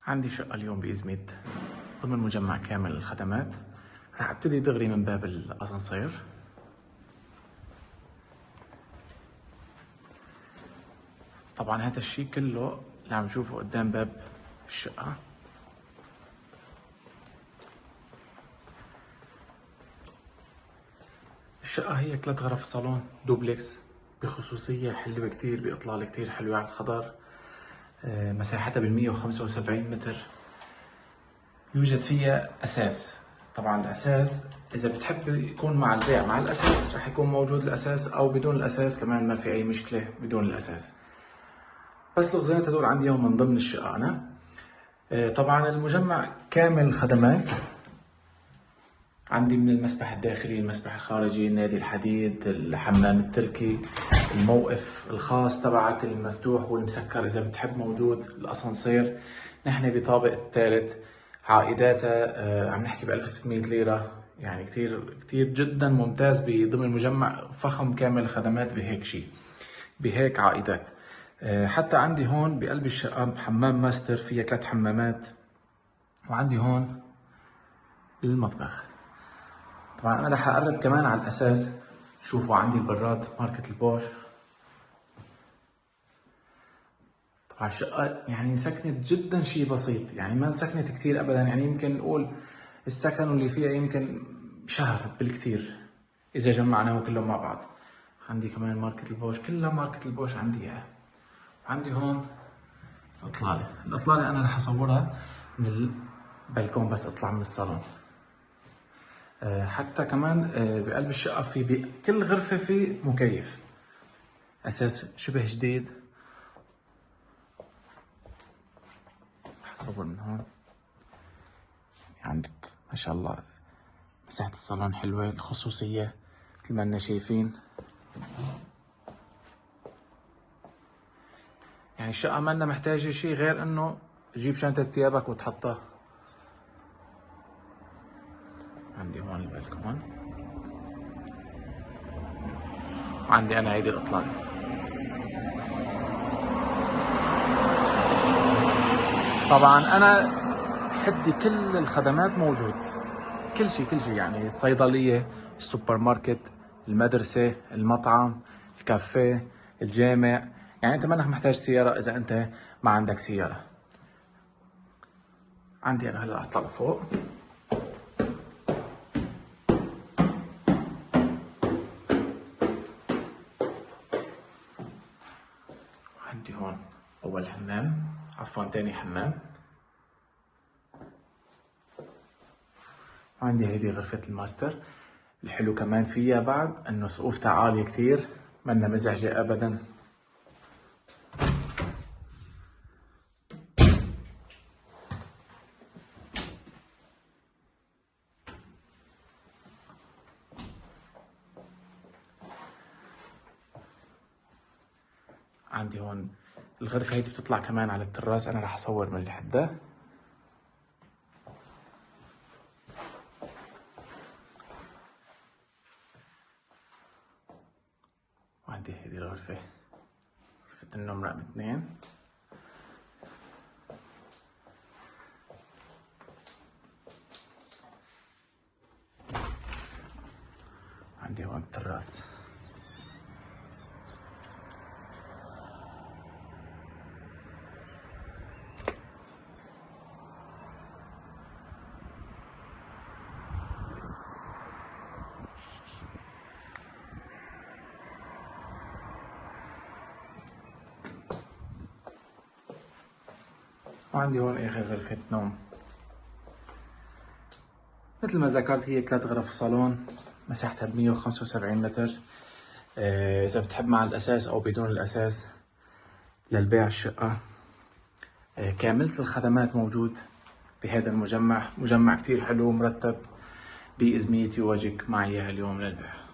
عندي شقة اليوم بإزميت ضمن مجمع كامل الخدمات. رح ابتدي دغري من باب الأسانسير. طبعا هذا الشيء كله اللي عم نشوفه قدام باب الشقة. الشقة هي 3 غرف صالون دوبلكس بخصوصية حلوة كتير، بإطلالة كتير حلوة على الخضر. مساحتها 175 متر. يوجد فيها أساس. طبعا الأساس إذا بتحب يكون مع البيع مع الأساس رح يكون موجود الأساس، أو بدون الأساس كمان ما في أي مشكلة بدون الأساس. بس الغزينات هدول عندي اياهم من ضمن الشقة أنا. طبعا المجمع كامل الخدمات. عندي من المسبح الداخلي، المسبح الخارجي، نادي الحديد، الحمام التركي، الموقف الخاص تبعك المفتوح والمسكر إذا بتحب موجود، الأسانسير. نحن بطابق الثالث. عائداتها عم نحكي ب 1600 ليرة، يعني كتير جدا ممتاز بضمن مجمع فخم كامل الخدمات بهيك شيء، بهيك عائدات. حتى عندي هون بقلب الشقة حمام ماستر فيها 3 حمامات، وعندي هون المطبخ. طبعا انا رح اقرب كمان على الاساس. شوفوا عندي البراد ماركة البوش. طبعا الشقة يعني سكنت جدا شيء بسيط، يعني ما سكنت كتير ابدا، يعني يمكن نقول السكن اللي فيها يمكن شهر بالكتير اذا جمعناه كلهم مع بعض. عندي كمان ماركة البوش، كلها ماركة البوش عندي اياها. وعندي هون الأطلالة أنا رح أصورها من البلكون بس أطلع من الصالون. حتى كمان بقلب الشقة في بكل غرفة في مكيف، أساس شبه جديد. رح أصور من هون. عندك ما شاء الله مساحة الصالون حلوة، الخصوصية مثل ما لنا شايفين. يعني الشقة ما لنا محتاجة شيء غير إنه تجيب شنطة ثيابك وتحطها. عندي هون البلكون، وعندي أنا هيدي الإطلالة. طبعا أنا حدي كل الخدمات موجود، كل شيء يعني الصيدلية، السوبر ماركت، المدرسة، المطعم، الكافيه، الجامع. يعني أنت ما انك محتاج سيارة إذا أنت ما عندك سيارة. عندي أنا هلا أطلع فوق. عندي هون أول حمام، عفوا تاني حمام. عندي هيدي غرفة الماستر. الحلو كمان فيها بعد إنه سقوفتها عالية كتير، منا مزعجة أبدا. عندي هون الغرفة هيدي بتطلع كمان على التراس، أنا رح أصور من لحدة. وعندي هيدي الغرفة، غرفة النوم رقم 2. عندي هون التراس. وعندي هون آخر غرفة نوم. مثل ما ذكرت هي 3 غرف صالون، مساحتها ب 175 متر. إذا بتحب مع الأساس أو بدون الأساس للبيع الشقة. كاملة الخدمات موجود بهذا المجمع. مجمع كتير حلو ومرتب بإزميت يواجهك معي اليوم للبيع.